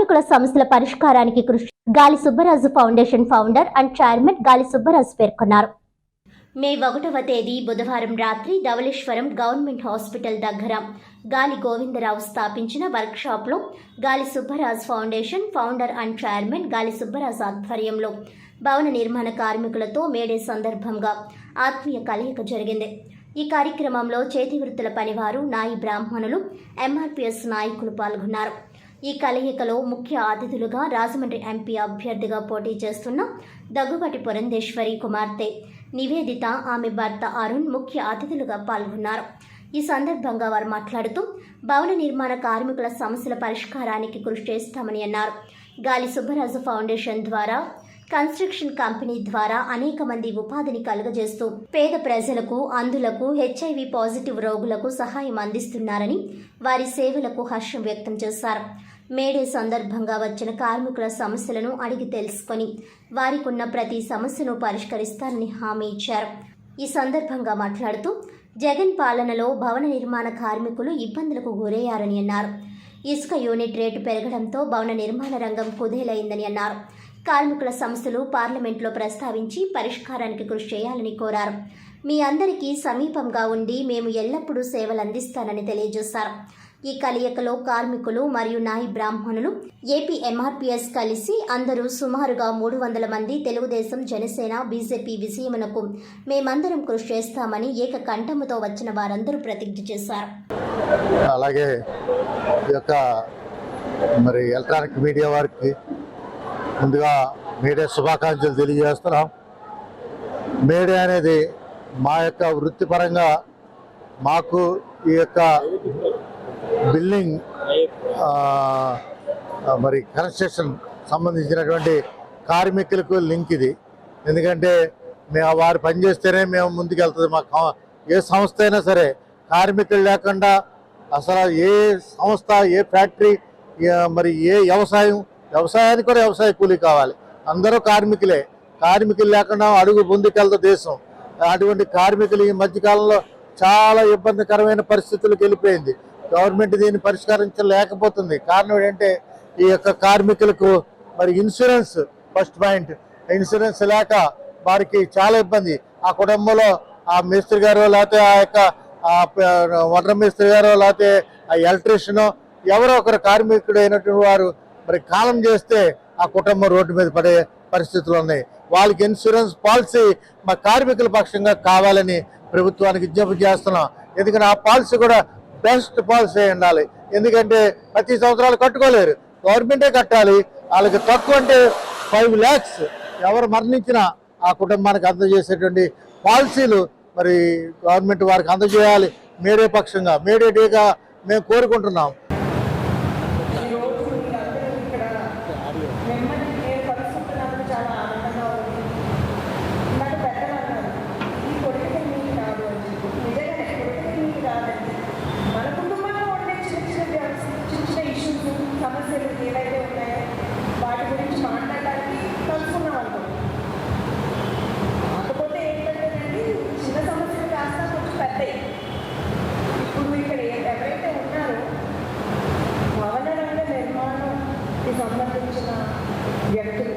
కార్మికుల సమస్యల పరిష్కారానికి కృషి గాలి Subbaraju foundation founder and chairman గాలి సుబ్బరాజు పేర్కొన్నారు. మే 1వ తేదీ బుధవారం రాత్రి ధవళేశ్వరం గవర్నమెంట్ హాస్పిటల్ దగ్గర గాలి గోవిందరావు స్థాపించిన వర్క్షాప్లో గాలి Subbaraju foundation founder and chairman గాలి సుబ్బరాజు ఆధ్వర్యంలో భవన నిర్మాణ కార్మికులతో మేడే సందర్భంగా ఆత్మీయ కలయిక జరిగింది. ఈ కార్యక్రమంలో చేతి వృత్తుల పనివారు, నాయి బ్రాహ్మణులు, ఎంఆర్పీఎస్ నాయకులు పాల్గొన్నారు. ఈ కలయికలో ముఖ్య అతిథులుగా రాజమండ్రి ఎంపీ అభ్యర్థిగా పోటీ చేస్తున్న దగ్గుబాటి పురంధేశ్వరి కుమార్తె నివేదిత, ఆమె భర్త అరుణ్ ముఖ్య అతిథులుగా పాల్గొన్నారు. ఈ సందర్భంగా వారు మాట్లాడుతూ భవన నిర్మాణ కార్మికుల సమస్యల పరిష్కారానికి కృషి చేస్తామని అన్నారు. గాలి సుబ్బరాజు ఫౌండేషన్ ద్వారా, కన్స్ట్రక్షన్ కంపెనీ ద్వారా అనేక మంది ఉపాధిని కలుగజేస్తూ పేద ప్రజలకు, అంధులకు, హెచ్ఐవి పాజిటివ్ రోగులకు సహాయం అందిస్తున్నారని వారి సేవలకు హర్షం వ్యక్తం చేశారు. మేడే సందర్భంగా వచ్చిన కార్మికుల సమస్యలను అడిగి తెలుసుకొని వారికున్న ప్రతి సమస్యను పరిష్కరిస్తారని హామీ ఇచ్చారు. ఈ సందర్భంగా మాట్లాడుతూ జగన్ పాలనలో భవన నిర్మాణ కార్మికులు ఇబ్బందులకు గురయ్యారని అన్నారు. ఇసుక యూనిట్ రేటు పెరగడంతో భవన నిర్మాణ రంగం కుదేలైందని అన్నారు. కార్మికుల సమస్యలు పార్లమెంట్లో ప్రస్తావించి పరిష్కారానికి కృషి చేయాలని కోరారు. మీ అందరికీ సమీపంగా ఉండి మేము ఎల్లప్పుడూ సేవలు అందిస్తానని తెలియజేశారు. ఈ కలయికలో కార్మికులు మరియు నాయి బ్రాహ్మణులు, ఏపీ ఎంఆర్పీఎస్ కలిసి అందరూ సుమారుగా 300 మంది తెలుగుదేశం, జనసేన, బీజేపీ విజయమునకు మేమందరం కృషి చేస్తామని ఏకకంఠముతో వచ్చిన వారందరూ ప్రతిజ్ఞ చేశారు. అలాగే ఈ యొక్క ఎలక్ట్రానిక్ మీడియా వారికి ముందుగా మేడే శుభాకాంక్షలు తెలియజేస్తున్నాం. మేడే అనేది మా యొక్క వృత్తిపరంగా మాకు ఈ యొక్క బిల్డింగ్ కన్స్ట్రక్షన్ సంబంధించినటువంటి కార్మికులకు లింక్ ఇది. ఎందుకంటే మేము వారు పనిచేస్తేనే మేము ముందుకెళ్తుంది. మాకు ఏ సంస్థ అయినా సరే కార్మికులు లేకుండా అసలు ఏ సంస్థ, ఏ ఫ్యాక్టరీ, ఏ వ్యవసాయానికి కూడా వ్యవసాయ కూలీ కావాలి. అందరూ కార్మికులే. కార్మికులు లేకుండా అడుగు ముందుకెళ్తా దేశం. అటువంటి కార్మికులు ఈ మధ్యకాలంలో చాలా ఇబ్బందికరమైన పరిస్థితులకు వెళ్ళిపోయింది. గవర్నమెంట్ దీన్ని పరిష్కరించలేకపోతుంది. కారణం ఏంటంటే ఈ యొక్క కార్మికులకు ఇన్సూరెన్స్, ఫస్ట్ పాయింట్, ఇన్సూరెన్స్ లేక వారికి చాలా ఇబ్బంది. ఆ కుటుంబంలో ఆ మేస్త్రి గారు, లేకపోతే ఆ యొక్క వడ్ర మేస్త్రి గారు, లేకపోతే ఆ ఎలక్ట్రీషియన్, ఎవరో ఒకరు కార్మికుడు అయినటువంటి వారు కాలం చేస్తే ఆ కుటుంబం రోడ్డు మీద పడే పరిస్థితులు ఉన్నాయి. వాళ్ళకి ఇన్సూరెన్స్ పాలసీ మా కార్మికుల పక్షంగా కావాలని ప్రభుత్వానికి విజ్ఞప్తి చేస్తున్నాం. ఎందుకంటే ఆ పాలసీ కూడా బెస్ట్ పాలసీ ఉండాలి. ఎందుకంటే ప్రతి సంవత్సరాలు కట్టుకోలేరు, గవర్నమెంటే కట్టాలి. వాళ్ళకి తక్కువ అంటే 5 lakhs ఎవరు మరణించినా ఆ కుటుంబానికి అందజేసేటువంటి పాలసీలు గవర్నమెంట్ వారికి అందజేయాలి. మేడే పక్షంగా, మేడే డేగా మేము కోరుకుంటున్నాం. సంబంధించిన వ్యక్తులు